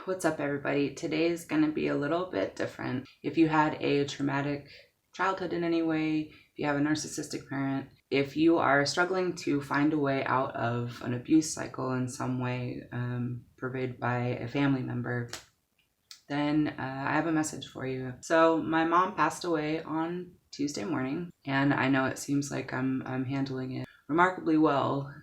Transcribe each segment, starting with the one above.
What's up, everybody? Today is going to be a little bit different. If you had a traumatic childhood in any way, if you have a narcissistic parent, if you are struggling to find a way out of an abuse cycle in some way, pervaded by a family member, then I have a message for you. So my mom passed away on Tuesday morning, and I know it seems like I'm handling it remarkably well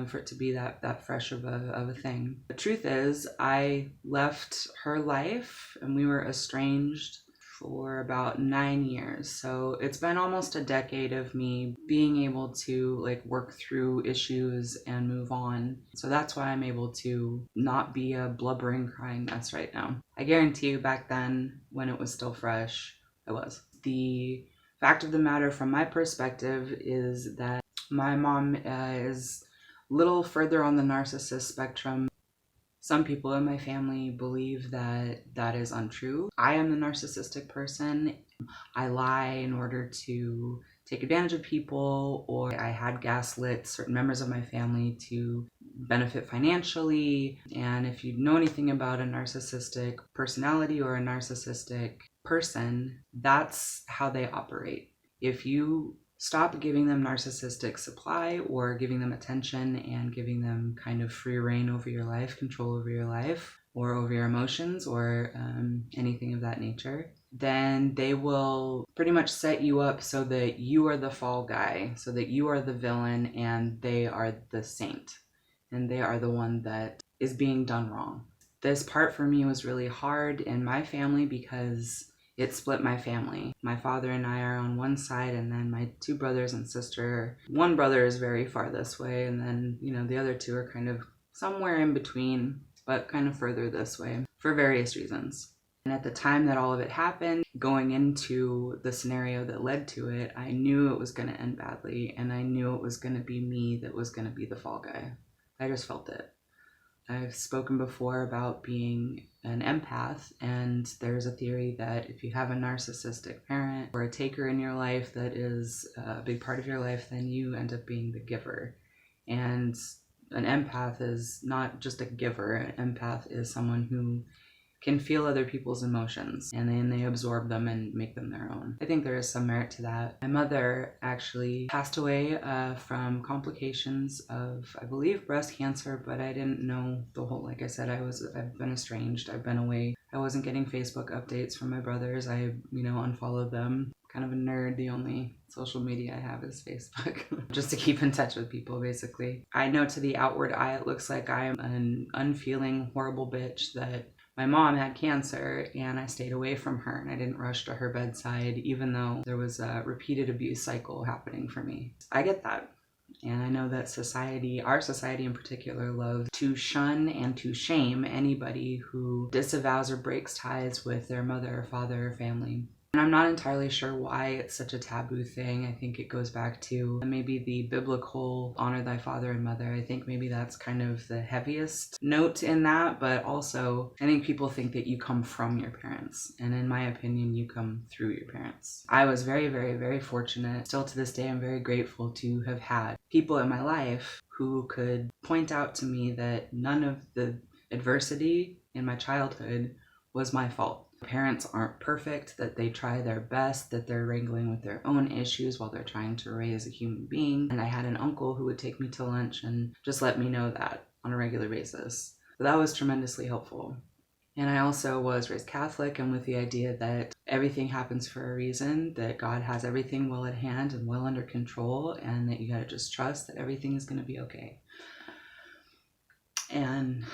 for it to be that fresh of a thing. The truth is, I left her life and we were estranged for about 9 years. So it's been almost a decade of me being able to work through issues and move on. So that's why I'm able to not be a blubbering, crying mess right now. I guarantee you back then, when it was still fresh, I was. The fact of the matter from my perspective is that my mom is a little further on the narcissist spectrum. Some people in my family believe that that is untrue. I am the narcissistic person. I lie in order to take advantage of people, or I had gaslit certain members of my family to benefit financially. And if you know anything about a narcissistic personality or a narcissistic person, that's how they operate. If you stop giving them narcissistic supply or giving them attention and giving them kind of free reign over your life, control over your life or over your emotions or anything of that nature, then they will pretty much set you up so that you are the fall guy, so that you are the villain and they are the saint and they are the one that is being done wrong. This part for me was really hard in my family because it split my family. My father and I are on one side, and then my two brothers and sister. One brother is very far this way, and then, the other two are kind of somewhere in between, but kind of further this way for various reasons. And at the time that all of it happened, going into the scenario that led to it, I knew it was going to end badly, and I knew it was going to be me that was going to be the fall guy. I just felt it. I've spoken before about being an empath, and there's a theory that if you have a narcissistic parent or a taker in your life that is a big part of your life, then you end up being the giver. And an empath is not just a giver. An empath is someone who can feel other people's emotions, and then they absorb them and make them their own. I think there is some merit to that. My mother actually passed away from complications of, I believe, breast cancer, but I didn't know the whole, like I said, I've been estranged. I've been away. I wasn't getting Facebook updates from my brothers. I, unfollowed them. Kind of a nerd. The only social media I have is Facebook, just to keep in touch with people, basically. I know to the outward eye, it looks like I am an unfeeling, horrible bitch that my mom had cancer and I stayed away from her and I didn't rush to her bedside, even though there was a repeated abuse cycle happening for me. I get that. And I know that society, our society in particular, loves to shun and to shame anybody who disavows or breaks ties with their mother or father or family. And I'm not entirely sure why it's such a taboo thing. I think it goes back to maybe the biblical honor thy father and mother. I think maybe that's kind of the heaviest note in that, but also I think people think that you come from your parents. And in my opinion, you come through your parents. I was very, very, very fortunate. Still to this day, I'm very grateful to have had people in my life who could point out to me that none of the adversity in my childhood was my fault. Parents aren't perfect, that they try their best, that they're wrangling with their own issues while they're trying to raise a human being. And I had an uncle who would take me to lunch and just let me know that on a regular basis. So that was tremendously helpful. And I also was raised Catholic and with the idea that everything happens for a reason, that God has everything well at hand and well under control, and that you gotta just trust that everything is gonna be okay. And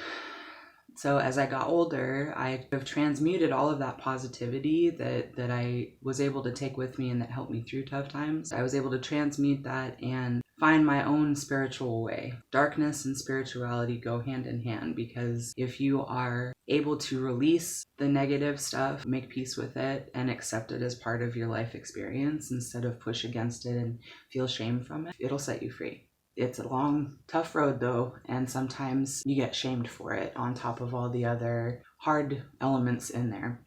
so as I got older, I have transmuted all of that positivity that I was able to take with me and that helped me through tough times. I was able to transmute that and find my own spiritual way. Darkness and spirituality go hand in hand, because if you are able to release the negative stuff, make peace with it, and accept it as part of your life experience instead of push against it and feel shame from it, it'll set you free. It's a long, tough road though, and sometimes you get shamed for it on top of all the other hard elements in there.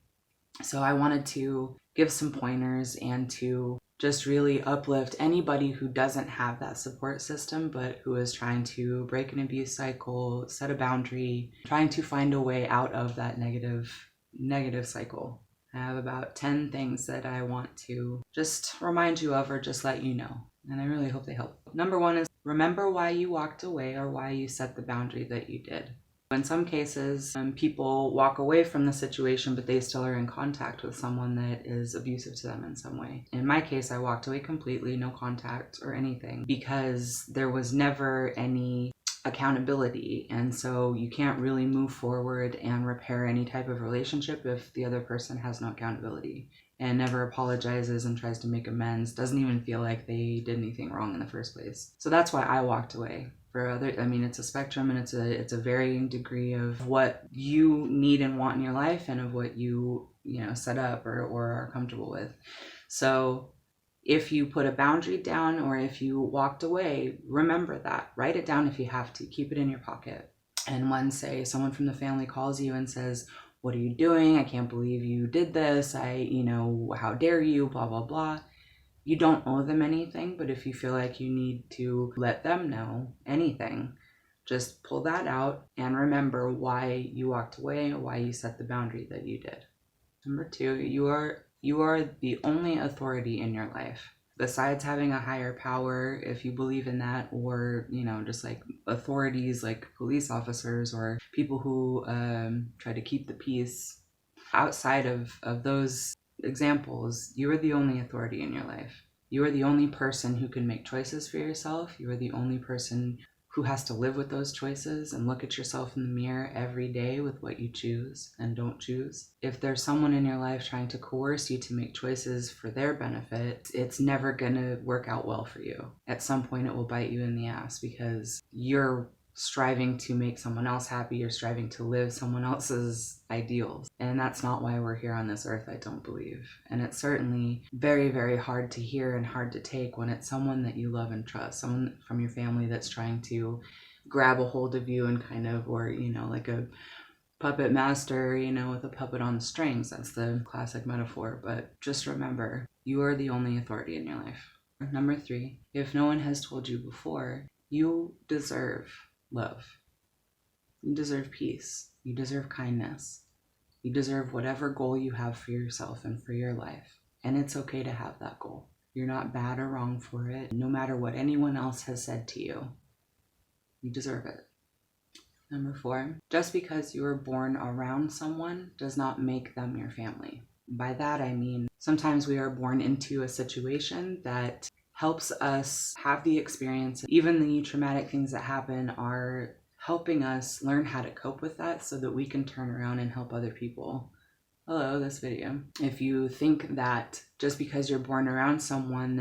So I wanted to give some pointers and to just really uplift anybody who doesn't have that support system, but who is trying to break an abuse cycle, set a boundary, trying to find a way out of that negative cycle. I have about 10 things that I want to just remind you of or just let you know. And I really hope they help. Number 1 is remember why you walked away or why you set the boundary that you did. In some cases, people walk away from the situation, but they still are in contact with someone that is abusive to them in some way. In my case, I walked away completely, no contact or anything, because there was never any accountability. And so you can't really move forward and repair any type of relationship if the other person has no accountability and never apologizes and tries to make amends, doesn't even feel like they did anything wrong in the first place. So that's why I walked away. For other, I mean, it's a spectrum, and it's a varying degree of what you need and want in your life and of what you set up or are comfortable with. So if you put a boundary down or if you walked away, remember that. Write it down if you have to. Keep it in your pocket. And when, say, someone from the family calls you and says, "What are you doing? I can't believe you did this. How dare you, blah, blah, blah." You don't owe them anything, but if you feel like you need to let them know anything, just pull that out and remember why you walked away or why you set the boundary that you did. Number 2, you are the only authority in your life. Besides having a higher power, if you believe in that, or, just like authorities like police officers or people who try to keep the peace, outside of those examples, you are the only authority in your life. You are the only person who can make choices for yourself. You are the only person who has to live with those choices and look at yourself in the mirror every day with what you choose and don't choose. If there's someone in your life trying to coerce you to make choices for their benefit, it's never gonna work out well for you. At some point it will bite you in the ass because you're striving to make someone else happy, you're striving to live someone else's ideals. And that's not why we're here on this earth, I don't believe. And it's certainly very, very hard to hear and hard to take when it's someone that you love and trust, someone from your family that's trying to grab a hold of you and or like a puppet master, with a puppet on the strings. That's the classic metaphor. But just remember, you are the only authority in your life. Number 3, if no one has told you before, you deserve love. You deserve peace. You deserve kindness. You deserve whatever goal you have for yourself and for your life. And it's okay to have that goal. You're not bad or wrong for it, no matter what anyone else has said to you. You deserve it. Number 4, just because you were born around someone does not make them your family. By that I mean, sometimes we are born into a situation that helps us have the experience. Even the traumatic things that happen are helping us learn how to cope with that so that we can turn around and help other people. Hello, this video. If you think that just because you're born around someone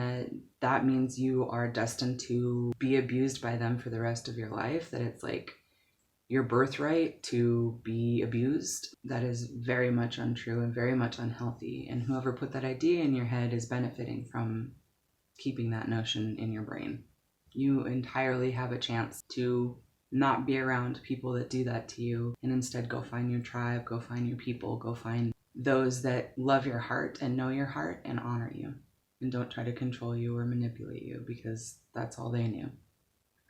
that means you are destined to be abused by them for the rest of your life, that it's like your birthright to be abused, that is very much untrue and very much unhealthy. And whoever put that idea in your head is benefiting from keeping that notion in your brain. You entirely have a chance to not be around people that do that to you and instead go find your tribe, go find your people, go find those that love your heart and know your heart and honor you and don't try to control you or manipulate you because that's all they knew.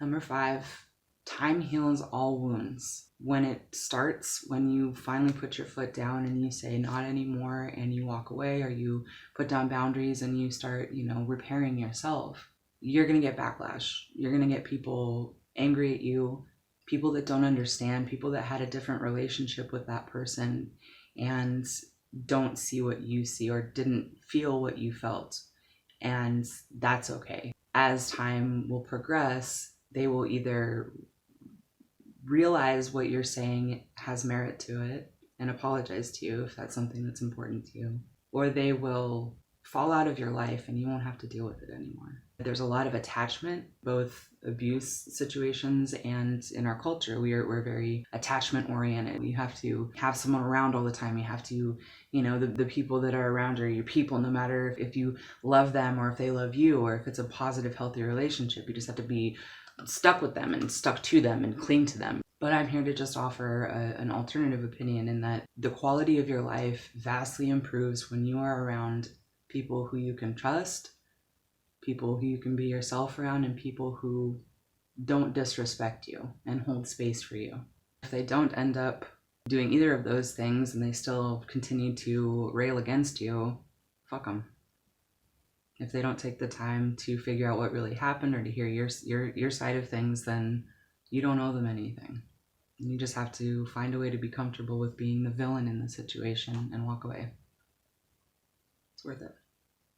Number 5, time heals all wounds. When it starts, when you finally put your foot down and you say not anymore and you walk away, or you put down boundaries and you start, repairing yourself, you're going to get backlash. You're going to get people angry at you, people that don't understand, people that had a different relationship with that person and don't see what you see or didn't feel what you felt. And that's okay. As time will progress, they will either realize what you're saying has merit to it and apologize to you if that's something that's important to you, or they will fall out of your life and you won't have to deal with it anymore. There's a lot of attachment, both abuse situations and in our culture. We're very attachment oriented. You have to have someone around all the time. You have to, the people that are around are your people, no matter if you love them or if they love you or if it's a positive, healthy relationship. You just have to be stuck with them and stuck to them and cling to them. But I'm here to just offer an alternative opinion in that the quality of your life vastly improves when you are around people who you can trust, people who you can be yourself around, and people who don't disrespect you and hold space for you. If they don't end up doing either of those things and they still continue to rail against you, fuck them. If they don't take the time to figure out what really happened or to hear your side of things, then you don't owe them anything. You just have to find a way to be comfortable with being the villain in the situation and walk away. It's worth it.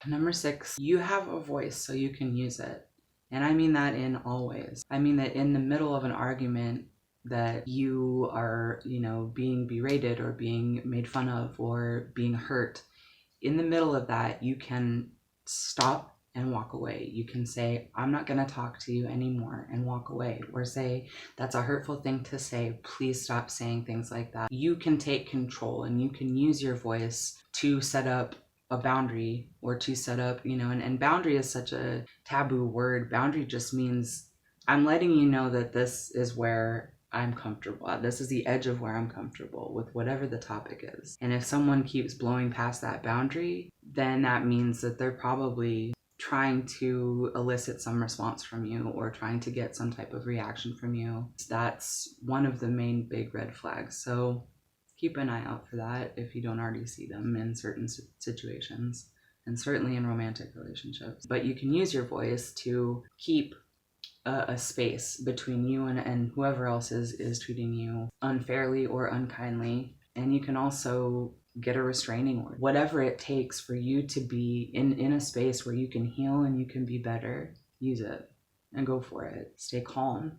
Number 6, you have a voice, so you can use it. And I mean that in all ways. I mean that in the middle of an argument that you are, being berated or being made fun of or being hurt, in the middle of that, you can stop and walk away. You can say, I'm not going to talk to you anymore, and walk away. Or say, that's a hurtful thing to say. Please stop saying things like that. You can take control, and you can use your voice to set up a boundary, or to set up, and boundary is such a taboo word. Boundary just means I'm letting you know that this is where I'm comfortable at. This is the edge of where I'm comfortable with whatever the topic is. And if someone keeps blowing past that boundary, then that means that they're probably trying to elicit some response from you or trying to get some type of reaction from you. That's one of the main big red flags. So keep an eye out for that if you don't already see them in certain situations, and certainly in romantic relationships. But you can use your voice to keep a space between you and whoever else is treating you unfairly or unkindly. And you can also get a restraining order. Whatever it takes for you to be in a space where you can heal and you can be better, use it and go for it. Stay calm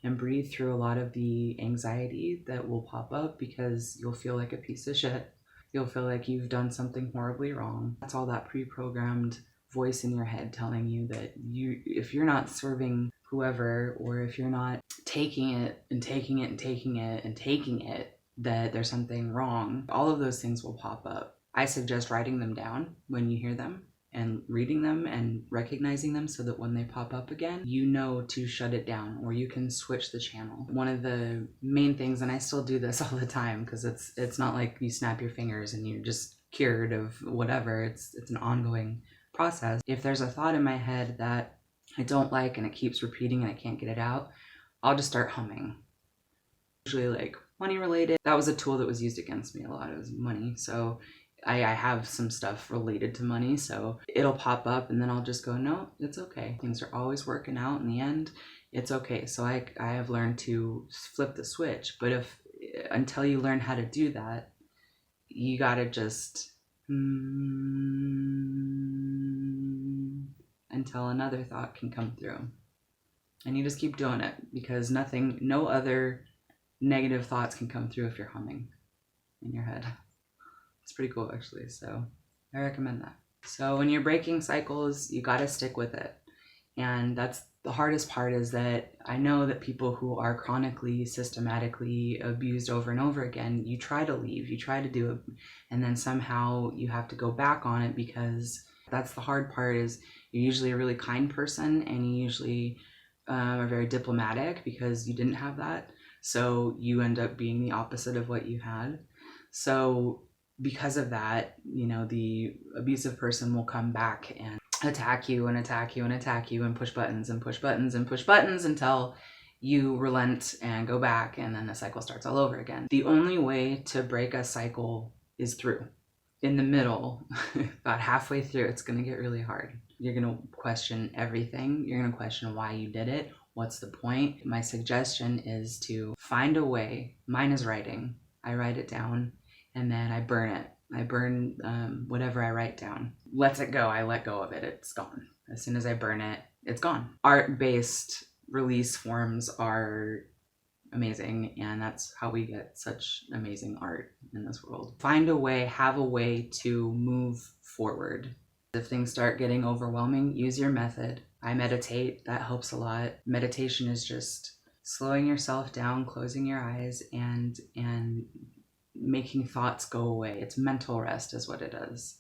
and breathe through a lot of the anxiety that will pop up, because you'll feel like a piece of shit. You'll feel like you've done something horribly wrong. That's all that pre-programmed voice in your head telling you that if you're not serving whoever, or if you're not taking it and taking it and taking it and taking it, that there's something wrong. All of those things will pop up. I suggest writing them down when you hear them, and reading them and recognizing them, so that when they pop up again, you know to shut it down, or you can switch the channel. One of the main things, and I still do this all the time, because it's not like you snap your fingers and you're just cured of whatever. It's an ongoing process. If there's a thought in my head that I don't like and it keeps repeating and I can't get it out, I'll just start humming. Usually like money related. That was a tool that was used against me a lot. It was money. So I have some stuff related to money, so it'll pop up and then I'll just go, no, it's okay. Things are always working out in the end. It's okay. So I have learned to flip the switch. But until you learn how to do that, you gotta just until another thought can come through. And you just keep doing it, because no other negative thoughts can come through if you're humming in your head. It's pretty cool, actually, so I recommend that. So when you're breaking cycles, you gotta stick with it. And that's the hardest part, is that I know that people who are chronically, systematically abused over and over again, you try to leave, you try to do it, and then somehow you have to go back on it, because that's the hard part. Is you're usually a really kind person, and you usually are very diplomatic, because you didn't have that. So you end up being the opposite of what you had. So because of that, the abusive person will come back and attack you and attack you and attack you and push buttons and push buttons and push buttons until you relent and go back, and then the cycle starts all over again. The only way to break a cycle is through. In the middle, about halfway through, it's going to get really hard. You're going to question everything. You're going to question why you did it. What's the point? My suggestion is to find a way. Mine is writing. I write it down, and then I burn it. I burn whatever I write down. Let it go. I let go of it. It's gone. As soon as I burn it, it's gone. Art-based release forms are amazing, and that's how we get such amazing art in this world. Find a way, have a way to move forward. If things start getting overwhelming, use your method. I meditate. That helps a lot. Meditation is just slowing yourself down, closing your eyes, and making thoughts go away. It's mental rest is what it is.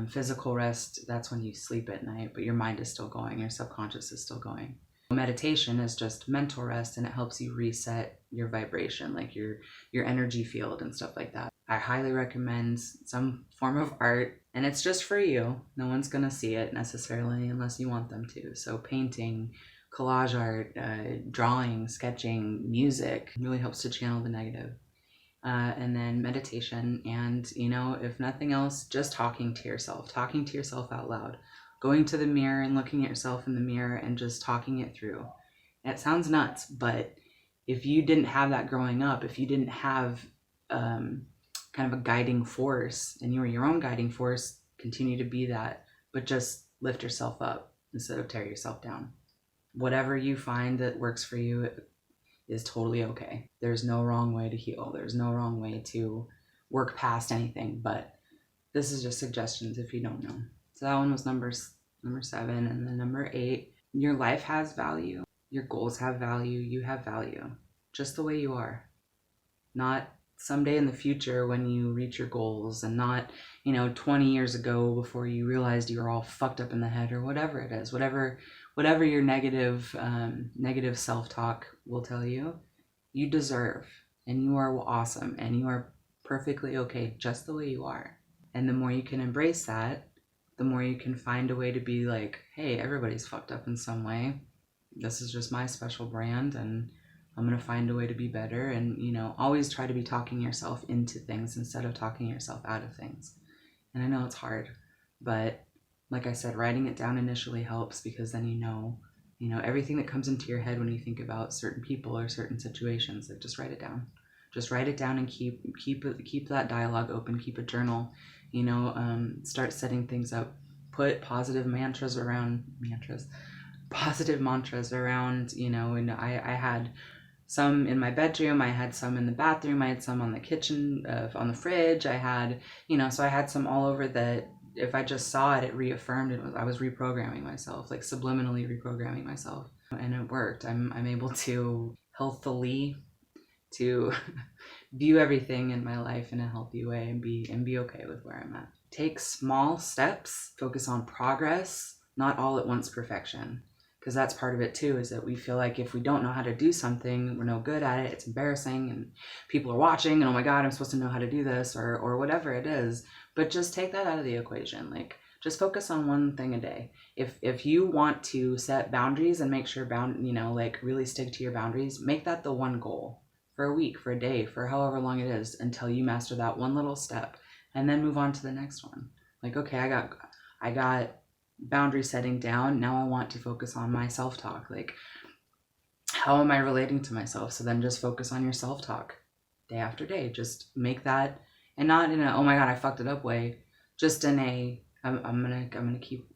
Physical rest, that's when you sleep at night, but your mind is still going, your subconscious is still going. Meditation is just mental rest, and it helps you reset your vibration, like your energy field and stuff like that. I highly recommend some form of art, and it's just for you. No one's gonna see it necessarily unless you want them to. So painting, collage art, drawing, sketching, music really helps to channel the negative. And then meditation, and if nothing else, just talking to yourself out loud, going to the mirror and looking at yourself in the mirror and just talking it through. It sounds nuts, but if you didn't have that growing up, if you didn't have kind of a guiding force, and you were your own guiding force, continue to be that, but just lift yourself up instead of tear yourself down. Whatever you find that works for you is totally okay. There's no wrong way to heal. There's no wrong way to work past anything, but this is just suggestions if you don't know. So that one was number 7. And then number 8, your life has value. Your goals have value. You have value just the way you are. Not someday in the future when you reach your goals, and not 20 years ago before you realized you were all fucked up in the head, or whatever it is, whatever your negative self-talk will tell you. You deserve, and you are awesome, and you are perfectly okay just the way you are. And the more you can embrace that, the more you can find a way to be like, hey, everybody's fucked up in some way. This is just my special brand, and I'm going to find a way to be better. And, always try to be talking yourself into things instead of talking yourself out of things. And I know it's hard, but like I said, writing it down initially helps, because then everything that comes into your head when you think about certain people or certain situations, like just write it down. Just write it down and keep that dialogue open. Keep a journal. Start setting things up. Put positive mantras around. And I had some in my bedroom, I had some in the bathroom, I had some on the kitchen, on the fridge. I had, so I had some all over that. If I just saw it, it reaffirmed it. I was reprogramming myself, like subliminally reprogramming myself, and it worked. I'm able to healthily to view everything in my life in a healthy way, and be okay with where I'm at. Take small steps, focus on progress, not all at once perfection. Because that's part of it too, is that we feel like if we don't know how to do something, we're no good at it, it's embarrassing, and people are watching, and oh my God, I'm supposed to know how to do this, or whatever it is. But just take that out of the equation. Like, just focus on one thing a day. If you want to set boundaries and make sure really stick to your boundaries, make that the one goal for a week, for a day, for however long it is, until you master that one little step, and then move on to the next one. Like, okay, I got boundary setting down. Now I want to focus on my self-talk. Like, how am I relating to myself? So then just focus on your self-talk day after day. Just make that, and not in a, oh my God, I fucked it up way, just in a, I'm gonna keep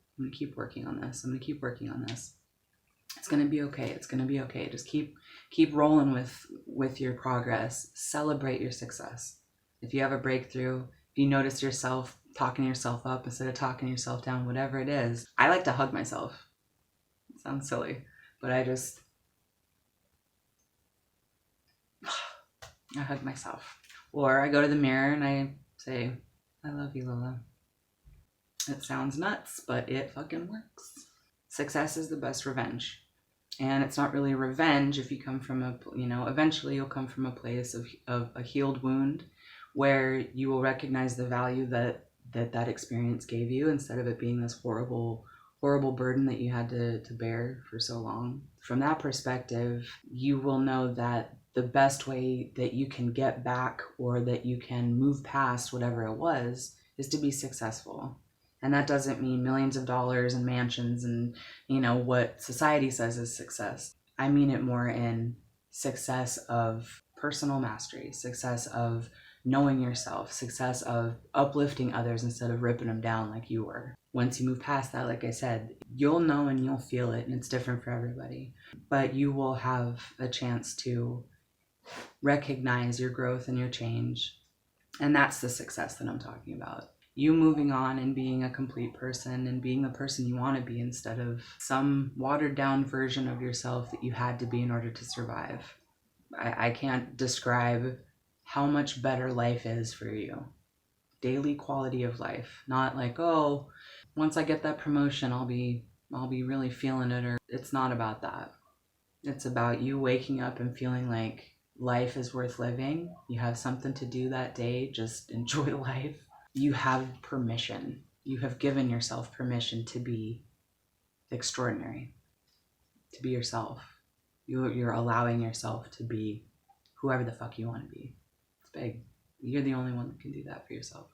working on this. I'm gonna keep working on this. It's gonna be okay. It's gonna be okay. Just keep rolling with your progress. Celebrate your success. If you have a breakthrough, if you notice yourself talking yourself up instead of talking yourself down, whatever it is. I like to hug myself. It sounds silly, but I hug myself. Or I go to the mirror and I say, I love you, Lola. It sounds nuts, but it fucking works. Success is the best revenge. And it's not really revenge if you come from eventually you'll come from a place of a healed wound, where you will recognize the value that experience gave you, instead of it being this horrible burden that you had to bear for so long. From that perspective, you will know that the best way that you can get back, or that you can move past whatever it was, is to be successful. And that doesn't mean millions of dollars and mansions and, what society says is success. I mean it more in success of personal mastery, success of knowing yourself, success of uplifting others instead of ripping them down like you were. Once you move past that, like I said, you'll know and you'll feel it, and it's different for everybody. But you will have a chance to recognize your growth and your change. And that's the success that I'm talking about. You moving on and being a complete person, and being the person you want to be, instead of some watered down version of yourself that you had to be in order to survive. I can't describe how much better life is for you. Daily quality of life. Not like, oh, once I get that promotion, I'll be really feeling it. Or it's not about that. It's about you waking up and feeling like life is worth living, you have something to do that day, just enjoy life. You have permission. You have given yourself permission to be extraordinary, to be yourself. You're allowing yourself to be whoever the fuck you want to be. It's big. You're the only one that can do that for yourself.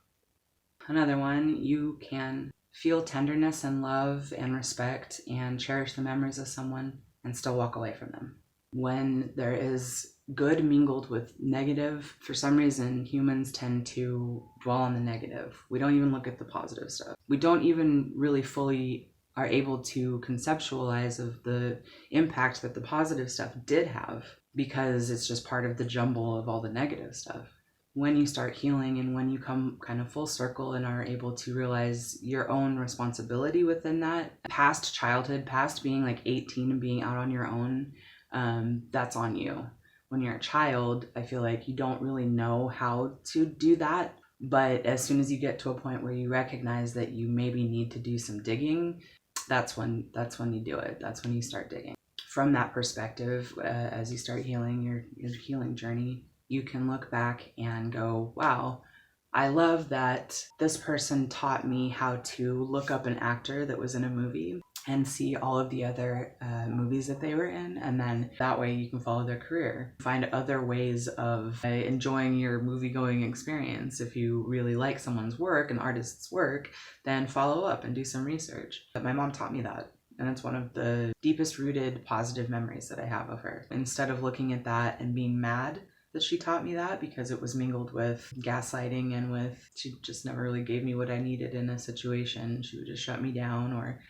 Another one, you can feel tenderness and love and respect and cherish the memories of someone and still walk away from them. When there is good mingled with negative, for some reason humans tend to dwell on the negative. We don't even look at the positive stuff. We don't even really fully are able to conceptualize of the impact that the positive stuff did have, because it's just part of the jumble of all the negative stuff. When you start healing and when you come kind of full circle and are able to realize your own responsibility within that, past childhood, past being like 18 and being out on your own, that's on you. When you're a child, I feel like you don't really know how to do that. But as soon as you get to a point where you recognize that you maybe need to do some digging, that's when you do it. That's when you start digging. From that perspective, as you start healing your healing journey, you can look back and go, wow, I love that this person taught me how to look up an actor that was in a movie and see all of the other movies that they were in. And then that way you can follow their career. Find other ways of enjoying your movie-going experience. If you really like someone's work, an artist's work, then follow up and do some research. But my mom taught me that. And it's one of the deepest rooted positive memories that I have of her. Instead of looking at that and being mad that she taught me that, because it was mingled with gaslighting and with, she just never really gave me what I needed in a situation. She would just shut me down or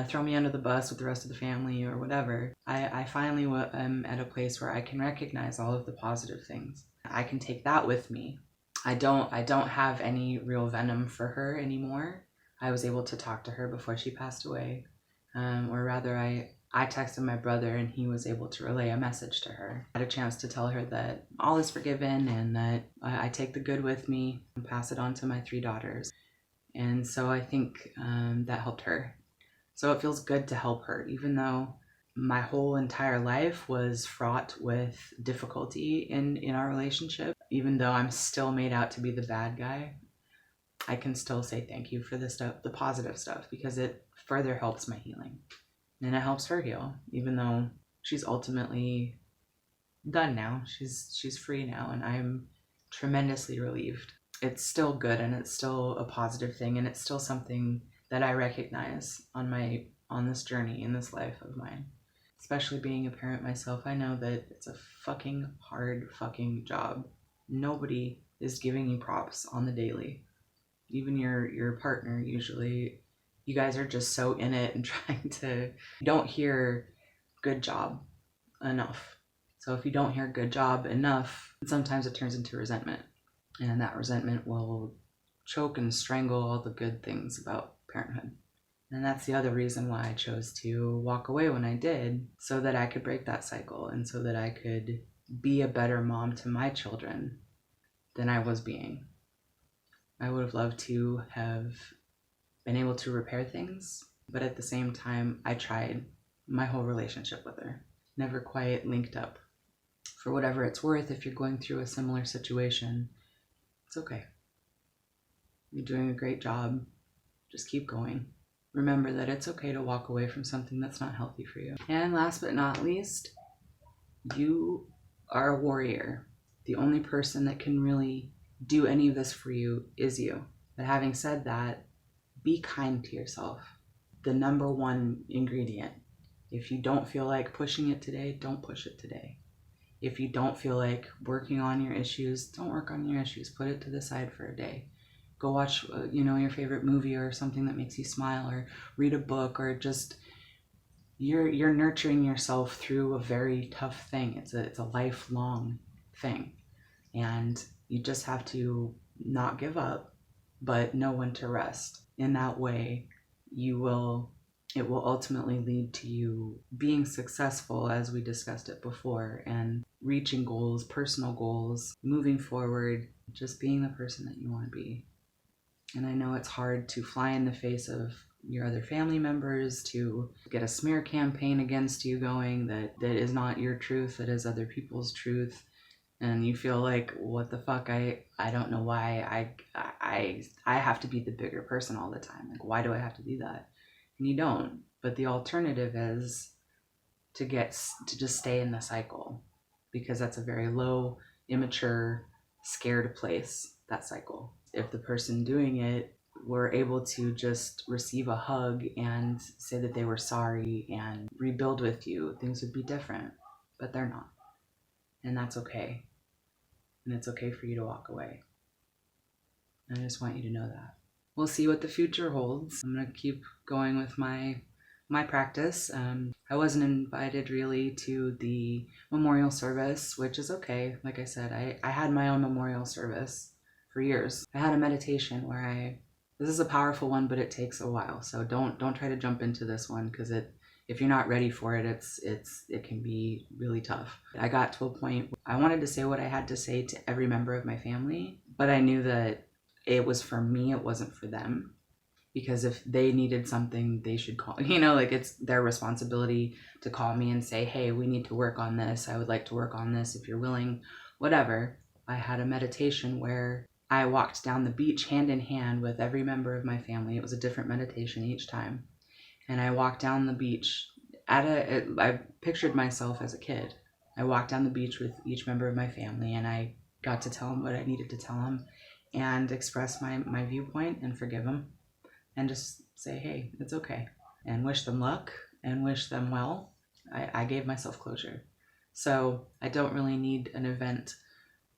throw me under the bus with the rest of the family or whatever. I finally am at a place where I can recognize all of the positive things. I can take that with me. I don't have any real venom for her anymore. I was able to talk to her before she passed away. Or rather, I texted my brother and he was able to relay a message to her. I had a chance to tell her that all is forgiven and that I take the good with me and pass it on to my 3 daughters. And so I think that helped her. So it feels good to help her, even though my whole entire life was fraught with difficulty in our relationship. Even though I'm still made out to be the bad guy, I can still say thank you for the stuff, the positive stuff, because it further helps my healing. And it helps her heal, even though she's ultimately done now. She's free now, and I'm tremendously relieved. It's still good, and it's still a positive thing, and it's still something that I recognize on this journey in this life of mine. Especially being a parent myself, I know that it's a fucking hard fucking job. Nobody is giving you props on the daily. Even your partner usually. You guys are just so in it and trying to, you don't hear good job enough. So if you don't hear good job enough, sometimes it turns into resentment. And that resentment will choke and strangle all the good things about parenthood. And that's the other reason why I chose to walk away when I did, so that I could break that cycle and so that I could be a better mom to my children than I was being. I would have loved to have been able to repair things, but at the same time, I tried. My whole relationship with her never quite linked up. For whatever it's worth, if you're going through a similar situation, it's okay. You're doing a great job. Just keep going. Remember that it's okay to walk away from something that's not healthy for you. And last but not least, you are a warrior. The only person that can really do any of this for you is you. But having said that, be kind to yourself. The number one ingredient. If you don't feel like pushing it today, don't push it today. If you don't feel like working on your issues, don't work on your issues. Put it to the side for a day. Go watch, your favorite movie or something that makes you smile, or read a book, or just you're nurturing yourself through a very tough thing. It's a lifelong thing, and you just have to not give up, but know when to rest. In that way, it will ultimately lead to you being successful, as we discussed it before, and reaching goals, personal goals, moving forward, just being the person that you want to be. And I know it's hard to fly in the face of your other family members, to get a smear campaign against you going that is not your truth, that is other people's truth. and you feel like, what the fuck, I don't know why I have to be the bigger person all the time. Like, why do I have to do that? And you don't. But the alternative is to just stay in the cycle, because that's a very low, immature, scared place, that cycle. If the person doing it were able to just receive a hug and say that they were sorry and rebuild with you, things would be different. But they're not. And that's okay. And it's okay for you to walk away. And I just want you to know that. We'll see what the future holds. I'm going to keep going with my practice. I wasn't invited really to the memorial service, which is okay. Like I said, I had my own memorial service for years. I had a meditation where this is a powerful one, but it takes a while. So don't try to jump into this one, because if you're not ready for it, it can be really tough. I got to a point where I wanted to say what I had to say to every member of my family, but I knew that it was for me, it wasn't for them. Because if they needed something, they should call, like, it's their responsibility to call me and say, hey, we need to work on this. I would like to work on this if you're willing, whatever. I had a meditation where I walked down the beach hand in hand with every member of my family. It was a different meditation each time. And I walked down the beach I pictured myself as a kid. I walked down the beach with each member of my family, and I got to tell them what I needed to tell them and express my viewpoint and forgive them. And just say, hey, it's okay. And wish them luck and wish them well. I gave myself closure. So I don't really need an event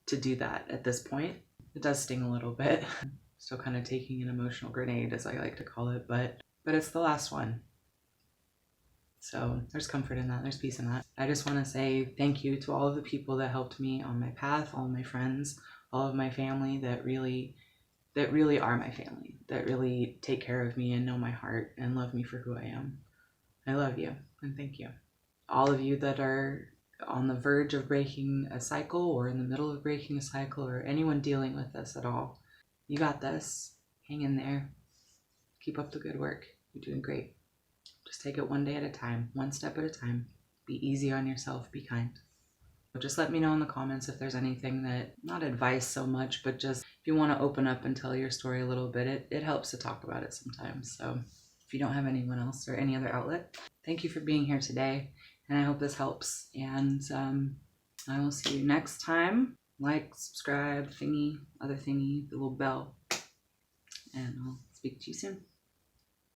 to do that at this point. It does sting a little bit. Still kind of taking an emotional grenade, as I like to call it, but it's the last one. So there's comfort in that. There's peace in that. I just want to say thank you to all of the people that helped me on my path, all of my friends, all of my family that really are my family, that really take care of me and know my heart and love me for who I am. I love you, and thank you. All of you that are on the verge of breaking a cycle, or in the middle of breaking a cycle, or anyone dealing with this at all, you got this. Hang in there. Keep up the good work. You're doing great. Just take it one day at a time, one step at a time. Be easy on yourself. Be kind. Just let me know in the comments if there's anything that, not advice so much, but just if you want to open up and tell your story a little bit, it helps to talk about it sometimes. So if you don't have anyone else or any other outlet, thank you for being here today. And I hope this helps. And I will see you next time. Like, subscribe, thingy, other thingy, the little bell. And I'll speak to you soon.